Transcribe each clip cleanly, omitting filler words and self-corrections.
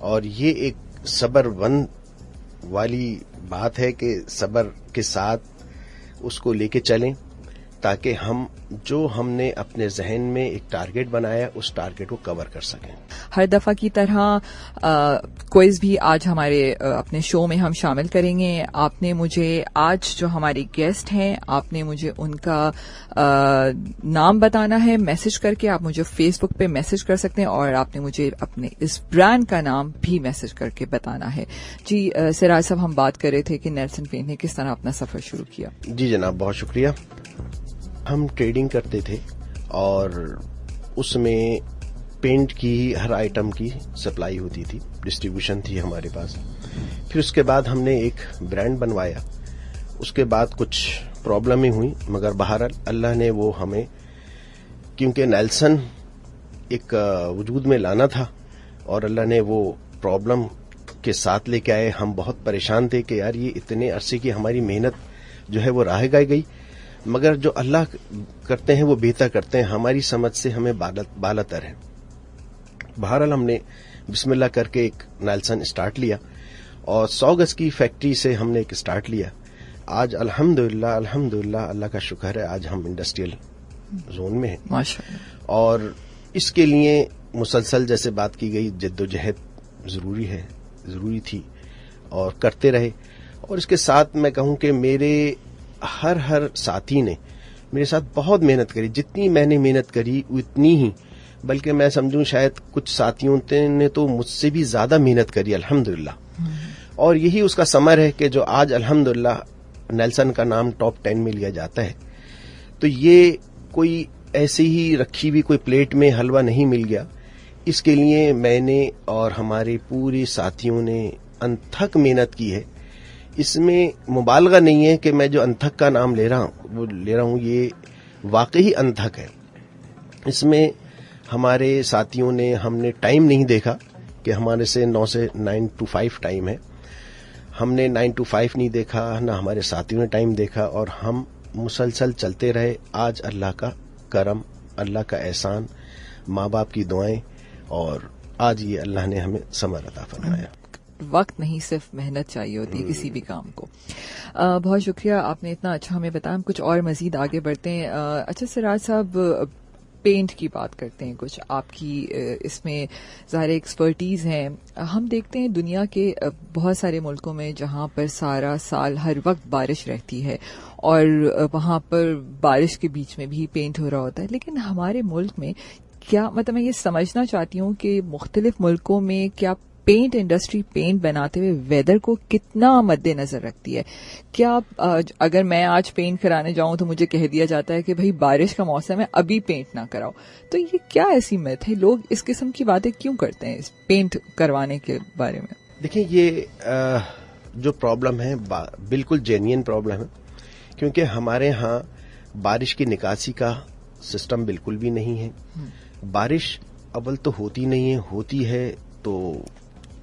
اور یہ ایک صبر بند والی بات ہے کہ صبر کے ساتھ اس کو لے کے چلیں تاکہ ہم نے اپنے ذہن میں ایک ٹارگٹ بنایا اس ٹارگٹ کو کور کر سکیں. ہر دفعہ کی طرح کوئز بھی آج ہمارے اپنے شو میں ہم شامل کریں گے. آپ نے مجھے آج جو ہماری گیسٹ ہیں آپ نے مجھے ان کا نام بتانا ہے میسج کر کے. آپ مجھے فیس بک پہ میسج کر سکتے ہیں اور آپ نے مجھے اپنے اس برانڈ کا نام بھی میسج کر کے بتانا ہے. جی سراج صاحب، ہم بات کر رہے تھے کہ نیلسن پینٹ نے کس طرح اپنا سفر شروع کیا. جی جناب، بہت شکریہ. ہم ٹریڈنگ کرتے تھے اور اس میں پینٹ کی ہر آئٹم کی سپلائی ہوتی تھی، ڈسٹریبیوشن تھی ہمارے پاس. پھر اس کے بعد ہم نے ایک برانڈ بنوایا. اس کے بعد کچھ پرابلمیں ہوئی مگر بہرحال اللہ نے وہ ہمیں، کیونکہ نیلسن ایک وجود میں لانا تھا اور اللہ نے وہ پرابلم کے ساتھ لے کے آئے. ہم بہت پریشان تھے کہ یار یہ اتنے عرصے کی ہماری محنت جو ہے وہ راہ گئی، مگر جو اللہ کرتے ہیں وہ بہتر کرتے ہیں. ہماری سمجھ سے ہمیں بالاتر ہے. بہرحال ہم نے بسم اللہ کر کے ایک نیلسن اسٹارٹ لیا اور 100 گز کی فیکٹری سے ہم نے ایک اسٹارٹ لیا. آج الحمدللہ اللہ کا شکر ہے آج ہم انڈسٹریل زون میں ہیں ماشاءاللہ. اور اس کے لیے مسلسل جیسے بات کی گئی جد و جہد ضروری تھی اور کرتے رہے. اور اس کے ساتھ میں کہوں کہ میرے ہر ساتھی نے میرے ساتھ بہت محنت کری. جتنی میں نے محنت کری اتنی ہی، بلکہ میں سمجھوں شاید کچھ ساتھیوں نے تو مجھ سے بھی زیادہ محنت کری الحمدللہ. اور یہی اس کا ثمر ہے کہ جو آج الحمدللہ نیلسن کا نام ٹاپ 10 میں لیا جاتا ہے. تو یہ کوئی ایسے ہی رکھی ہوئی کوئی پلیٹ میں حلوہ نہیں مل گیا. اس کے لیے میں نے اور ہمارے پورے ساتھیوں نے انتھک محنت کی ہے. اس میں مبالغہ نہیں ہے کہ میں جو انتھک کا نام لے رہا ہوں یہ واقعی انتھک ہے. اس میں ہمارے ساتھیوں نے، ہم نے ٹائم نہیں دیکھا کہ ہمارے سے 9 سے 9 to 5 ٹائم ہے. ہم نے 9 to 5 نہیں دیکھا، نہ ہمارے ساتھیوں نے ٹائم دیکھا اور ہم مسلسل چلتے رہے. آج اللہ کا کرم، اللہ کا احسان، ماں باپ کی دعائیں اور آج یہ اللہ نے ہمیں ثمر عطا فرمایا. وقت نہیں، صرف محنت چاہیے ہوتی ہے کسی بھی کام کو. بہت شکریہ، آپ نے اتنا اچھا ہمیں بتایا. ہم کچھ اور مزید آگے بڑھتے ہیں. اچھا سراج صاحب، پینٹ کی بات کرتے ہیں. کچھ آپ کی اس میں ظاہر ایکسپرٹیز ہیں. ہم دیکھتے ہیں دنیا کے بہت سارے ملکوں میں جہاں پر سارا سال ہر وقت بارش رہتی ہے اور وہاں پر بارش کے بیچ میں بھی پینٹ ہو رہا ہوتا ہے، لیکن ہمارے ملک میں کیا، مطلب میں یہ سمجھنا چاہتی ہوں کہ مختلف ملکوں میں کیا پینٹ انڈسٹری پینٹ بناتے ہوئے ویدر کو کتنا مد نظر رکھتی ہے؟ کیا اگر میں آج پینٹ کرانے جاؤں تو مجھے کہہ دیا جاتا ہے کہ بھائی بارش کا موسم ہے ابھی پینٹ نہ کراؤ. تو یہ کیا ایسی میتھ ہے؟ لوگ اس قسم کی باتیں کیوں کرتے ہیں اس پینٹ کروانے کے بارے میں؟ دیکھیں، یہ جو پرابلم ہے بالکل جینوئن پرابلم ہے، کیونکہ ہمارے ہاں بارش کی نکاسی کا سسٹم بالکل بھی نہیں ہے. بارش اول تو ہوتی نہیں ہے، ہوتی ہے تو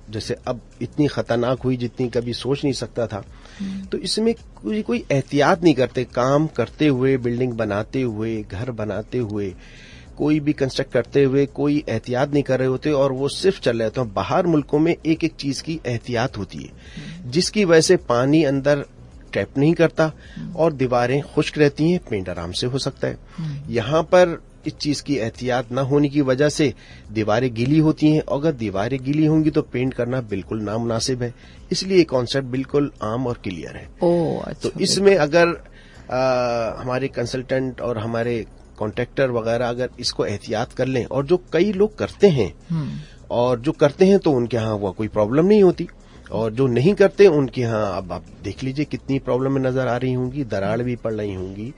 جیسے اب اتنی خطرناک ہوئی جتنی کبھی سوچ نہیں سکتا تھا. تو اس میں کوئی احتیاط نہیں کرتے. کام کرتے ہوئے، بلڈنگ بناتے ہوئے، گھر بناتے ہوئے، کوئی بھی کنسٹرکٹ کرتے ہوئے کوئی احتیاط نہیں کر رہے ہوتے اور وہ صرف چل رہے ہوتے ہیں. باہر ملکوں میں ایک ایک چیز کی احتیاط ہوتی ہے جس کی وجہ سے پانی اندر ٹریپ نہیں کرتا اور دیواریں خشک رہتی ہیں، پینٹ آرام سے ہو سکتا ہے. یہاں پر اس چیز کی احتیاط نہ ہونے کی وجہ سے دیواریں گیلی ہوتی ہیں، اور اگر دیواریں گیلی ہوں گی تو پینٹ کرنا بالکل نامناسب ہے. اس لیے یہ کانسیپٹ بالکل عام اور کلیئر ہے. تو اس میں اگر ہمارے کنسلٹنٹ اور ہمارے کانٹریکٹر وغیرہ اگر اس کو احتیاط کر لیں، اور جو کئی لوگ کرتے ہیں اور جو کرتے ہیں تو ان کے ہاں وہ کوئی پرابلم نہیں ہوتی، اور جو نہیں کرتے ان کے ہاں اب آپ دیکھ لیجئے کتنی پرابلم نظر آ رہی ہوں گی. دراڑ بھی پڑ رہی ہوں گی،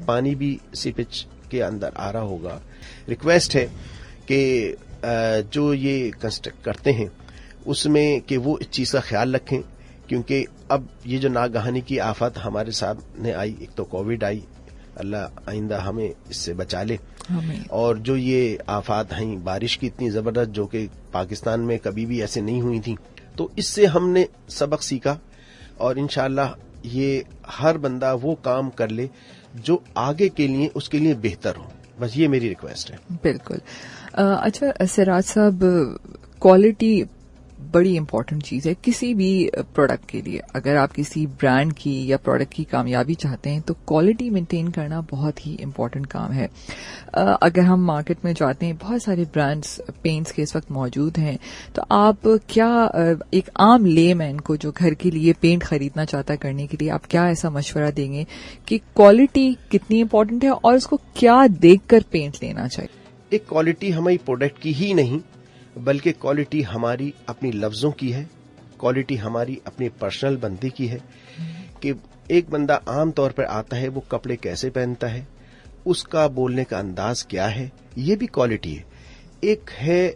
پانی بھی سیپیج کے اندر آ رہا ہوگا. ریکویسٹ ہے کہ جو یہ کنسٹرکٹ کرتے ہیں اس میں کہ وہ اس چیز کا خیال رکھیں، کیونکہ اب یہ جو ناگہانی کی آفت ہمارے سامنے آئی، ایک تو کووڈ آئی، اللہ آئندہ ہمیں اس سے بچا لے. اور جو یہ آفات ہیں بارش کی اتنی زبردست جو کہ پاکستان میں کبھی بھی ایسے نہیں ہوئی تھیں، تو اس سے ہم نے سبق سیکھا اور انشاءاللہ یہ ہر بندہ وہ کام کر لے جو آگے کے لیے اس کے لیے بہتر ہو. بس یہ میری ریکویسٹ ہے. بالکل. اچھا سراج صاحب، کوالٹی بڑی امپورٹنٹ چیز ہے کسی بھی پروڈکٹ کے لیے. اگر آپ کسی برانڈ کی یا پروڈکٹ کی کامیابی چاہتے ہیں تو کوالٹی مینٹین کرنا بہت ہی امپورٹنٹ کام ہے. اگر ہم مارکیٹ میں جاتے ہیں, بہت سارے برانڈس پینٹس کے اس وقت موجود ہیں, تو آپ کیا ایک عام لے مین کو جو گھر کے لیے پینٹ خریدنا چاہتا ہے کرنے کے لیے آپ کیا ایسا مشورہ دیں گے کہ کوالٹی کتنی امپورٹنٹ ہے اور اس کو کیا دیکھ کر پینٹ لینا چاہیے؟ ایک کوالٹی ہماری پروڈکٹ کی ہی نہیں بلکہ کوالٹی ہماری اپنی لفظوں کی ہے, کوالٹی ہماری اپنی پرسنل بندی کی ہے کہ ایک بندہ عام طور پر آتا ہے, وہ کپڑے کیسے پہنتا ہے, اس کا بولنے کا انداز کیا ہے, یہ بھی کوالٹی ہے. ایک ہے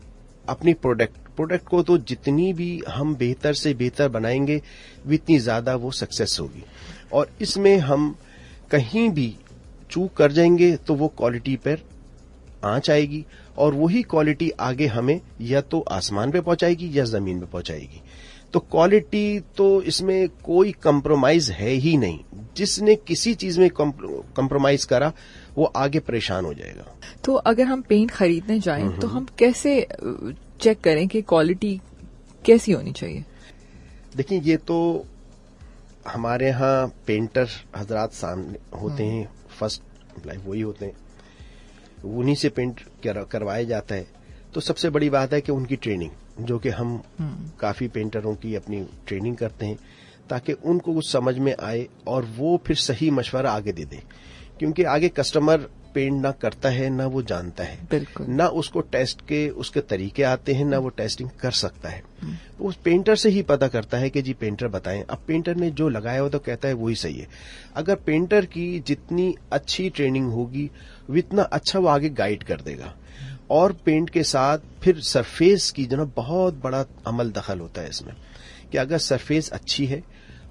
اپنی پروڈکٹ کو تو جتنی بھی ہم بہتر سے بہتر بنائیں گے اتنی زیادہ وہ سکسیس ہوگی, اور اس میں ہم کہیں بھی چوک کر جائیں گے تو وہ کوالٹی پر آنچ آئے گی, اور وہی کوالٹی آگے ہمیں یا تو آسمان پہ پہنچائے گی یا زمین پہ پہنچائے گی. تو کوالٹی تو اس میں کوئی کمپرومائز ہے ہی نہیں. جس نے کسی چیز میں کمپرومائز کرا وہ آگے پریشان ہو جائے گا. تو اگر ہم پینٹ خریدنے جائیں تو ہم کیسے چیک کریں کہ کوالٹی کیسی ہونی چاہیے؟ دیکھیں, یہ تو ہمارے ہاں پینٹر حضرات سامنے ہوتے ہیں, فرسٹ امپلائی وہی ہوتے ہیں, انہی سے پینٹ کروایا جاتا ہے. تو سب سے بڑی بات ہے کہ ان کی ٹریننگ, جو کہ ہم کافی پینٹروں کی اپنی ٹریننگ کرتے ہیں تاکہ ان کو کچھ سمجھ میں آئے اور وہ پھر صحیح مشورہ آگے دے دیں, کیونکہ آگے کسٹمر پینٹ نہ کرتا ہے نہ وہ جانتا ہے, بالکل, نہ اس کو ٹیسٹ کے اس کے طریقے آتے ہیں, نہ وہ ٹیسٹنگ کر سکتا ہے. تو اس پینٹر سے ہی پتا کرتا ہے کہ جی پینٹر بتائیں. اب پینٹر نے جو لگایا ہو تو کہتا ہے وہی صحیح ہے. اگر پینٹر کی جتنی اچھی ٹریننگ ہوگی اتنا اچھا وہ آگے گائیڈ کر دے گا. اور پینٹ کے ساتھ پھر سرفیس کی جو نا بہت بڑا عمل دخل ہوتا ہے اس میں, کہ اگر سرفیس اچھی ہے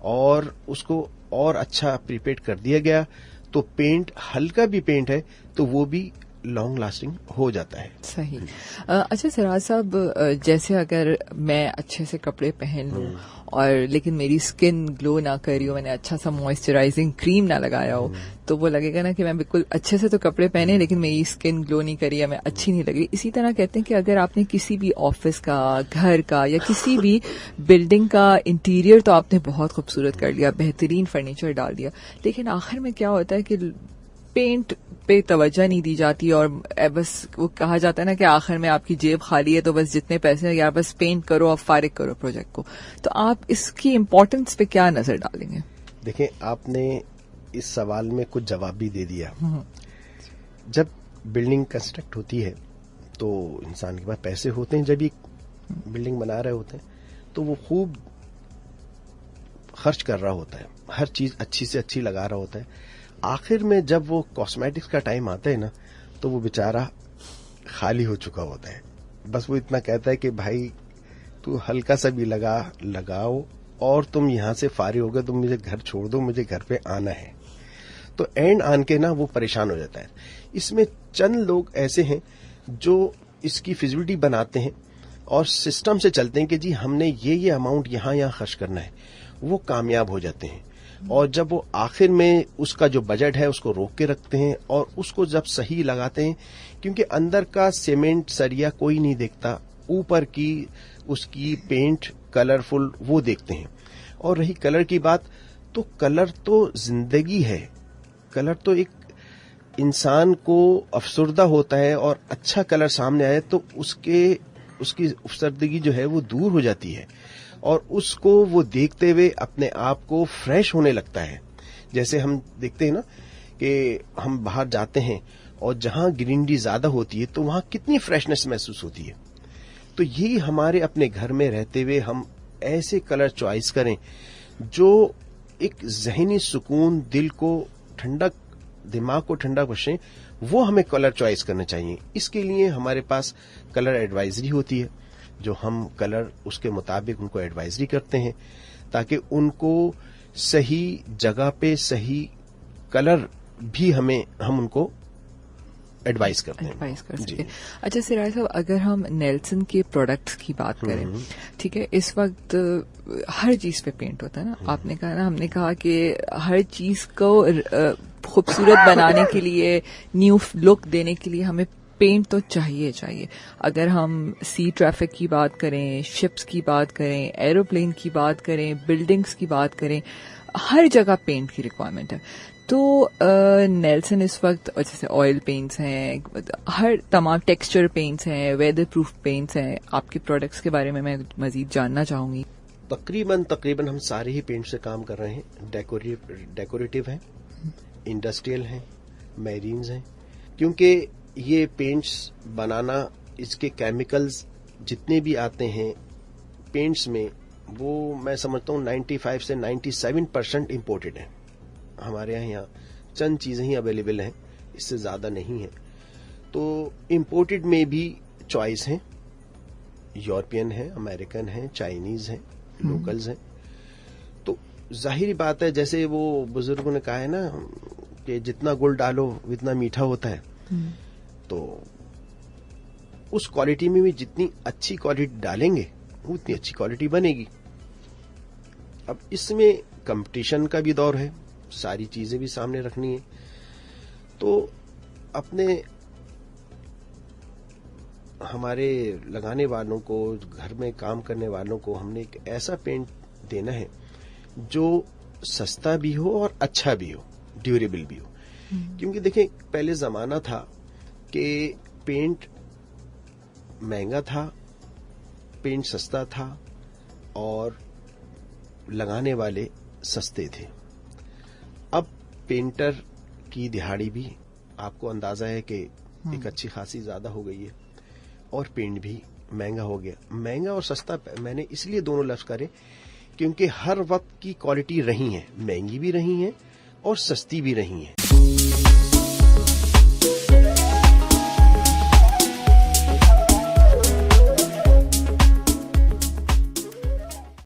اور اس کو اور اچھا پریپیئر کر دیا گیا تو پینٹ ہلکا بھی پینٹ ہے تو وہ بھی لانگ لاسٹنگ ہو جاتا ہے. صحیح. اچھا سراج صاحب, جیسے اگر میں اچھے سے کپڑے پہن لوں اور لیکن میری اسکن گلو نہ کری ہو, میں نے اچھا سا موئسچرائزنگ کریم نہ لگایا ہو, تو وہ لگے گا نا کہ میں بالکل اچھے سے تو کپڑے پہنے لیکن میری اسکن گلو نہیں کری یا میں اچھی نہیں لگ رہی. اسی طرح کہتے ہیں کہ اگر آپ نے کسی بھی آفس کا, گھر کا یا کسی بھی بلڈنگ کا انٹیریئر تو آپ نے بہت خوبصورت کر لیا, بہترین فرنیچر ڈال دیا, لیکن آخر میں کیا ہوتا ہے کہ پینٹ پہ توجہ نہیں دی جاتی اور بس وہ کہا جاتا ہے نا کہ آخر میں آپ کی جیب خالی ہے تو بس جتنے پیسے ہیں یار بس پینٹ کرو اور فارغ کرو پروجیکٹ کو. تو آپ اس کی امپورٹنس پہ کیا نظر ڈالیں گے؟ دیکھیں, آپ نے اس سوال میں کچھ جواب بھی دے دیا. جب بلڈنگ کنسٹرکٹ ہوتی ہے تو انسان کے پاس پیسے ہوتے ہیں, جب یہ بلڈنگ بنا رہے ہوتے ہیں تو وہ خوب خرچ کر رہا ہوتا ہے, ہر چیز اچھی سے اچھی لگا رہا ہوتا ہے. آخر میں جب وہ کاسمیٹکس کا ٹائم آتا ہے نا تو وہ بیچارہ خالی ہو چکا ہوتا ہے. بس وہ اتنا کہتا ہے کہ بھائی تو ہلکا سا بھی لگاؤ اور تم یہاں سے فارغ ہو گئے, تم مجھے گھر چھوڑ دو, مجھے گھر پہ آنا ہے. تو اینڈ آن کے نا وہ پریشان ہو جاتا ہے. اس میں چند لوگ ایسے ہیں جو اس کی فیزیبلٹی بناتے ہیں اور سسٹم سے چلتے ہیں کہ جی ہم نے یہ اماؤنٹ یہاں خرچ کرنا ہے, وہ کامیاب ہو جاتے ہیں. اور جب وہ آخر میں اس کا جو بجٹ ہے اس کو روک کے رکھتے ہیں اور اس کو جب صحیح لگاتے ہیں, کیونکہ اندر کا سیمنٹ سریا کوئی نہیں دیکھتا, اوپر کی اس کی پینٹ کلرفل وہ دیکھتے ہیں. اور رہی کلر کی بات, تو کلر تو زندگی ہے, کلر تو ایک انسان کو افسردہ ہوتا ہے اور اچھا کلر سامنے آئے تو اس کی افسردگی جو ہے وہ دور ہو جاتی ہے اور اس کو وہ دیکھتے ہوئے اپنے آپ کو فریش ہونے لگتا ہے. جیسے ہم دیکھتے ہیں نا کہ ہم باہر جاتے ہیں اور جہاں گرینری زیادہ ہوتی ہے تو وہاں کتنی فریشنس محسوس ہوتی ہے. تو یہی ہمارے اپنے گھر میں رہتے ہوئے ہم ایسے کلر چوائس کریں جو ایک ذہنی سکون, دل کو ٹھنڈک, دماغ کو ٹھنڈا بخشیں, وہ ہمیں کلر چوائس کرنے چاہیے. اس کے لیے ہمارے پاس کلر ایڈوائزری ہوتی ہے جو ہم کلر اس کے مطابق ان کو ایڈوائزری کرتے ہیں تاکہ ان کو صحیح جگہ پہ صحیح کلر بھی ہم ان کو ایڈوائز کرتے ہیں. کر سکیں. اچھا سراج صاحب, اگر ہم نیلسن کے پروڈکٹس کی بات کریں, ٹھیک ہے, اس وقت ہر چیز پہ پینٹ ہوتا ہے نا, آپ نے کہا نا, ہم نے کہا کہ ہر چیز کو خوبصورت بنانے کے لیے, نیو لک دینے کے لیے ہمیں پینٹ تو چاہیے. اگر ہم سی ٹریفک کی بات کریں, شپس کی بات کریں, ایروپلین کی بات کریں, بلڈنگس کی بات کریں, ہر جگہ پینٹ کی ریکوائرمنٹ ہے. تو نیلسن اس وقت جیسے آئل پینٹس ہیں, ہر تمام ٹیکسچر پینٹس ہیں, ویدر پروف پینٹس ہیں. آپ کے پروڈکٹس کے بارے میں مزید جاننا چاہوں گی. تقریباً ہم سارے ہی پینٹ سے کام کر رہے ہیں. ڈیکوریٹو ہیں, انڈسٹریل ہیں, میرینز ہیں. کیونکہ یہ پینٹس بنانا, اس کے کیمیکلز جتنے بھی آتے ہیں پینٹس میں, وہ میں سمجھتا ہوں 95 سے 97% امپورٹڈ ہیں. ہمارے یہاں چند چیزیں ہی اویلیبل ہیں, اس سے زیادہ نہیں ہیں. تو امپورٹڈ میں بھی چوائس ہیں, یورپین ہیں, امریکن ہیں, چائنیز ہیں, لوکلز ہیں. تو ظاہری بات ہے, جیسے وہ بزرگوں نے کہا ہے نا کہ جتنا گل ڈالو اتنا میٹھا ہوتا ہے. تو اس کوالٹی میں بھی جتنی اچھی کوالٹی ڈالیں گے اتنی اچھی کوالٹی بنے گی. اب اس میں کمپٹیشن کا بھی دور ہے, ساری چیزیں بھی سامنے رکھنی ہے. تو اپنے ہمارے لگانے والوں کو, گھر میں کام کرنے والوں کو ہم نے ایک ایسا پینٹ دینا ہے جو سستا بھی ہو اور اچھا بھی ہو, ڈیوریبل بھی ہو. کیونکہ دیکھیں پہلے زمانہ تھا کہ پینٹ مہنگا تھا, پینٹ سستا تھا اور لگانے والے سستے تھے. اب پینٹر کی دہاڑی بھی آپ کو اندازہ ہے کہ ایک اچھی خاصی زیادہ ہو گئی ہے, اور پینٹ بھی مہنگا ہو گیا. مہنگا اور سستا میں نے اس لیے دونوں لفظ کرے کیونکہ ہر وقت کی کوالٹی رہی ہیں, مہنگی بھی رہی ہیں اور سستی بھی رہی ہیں.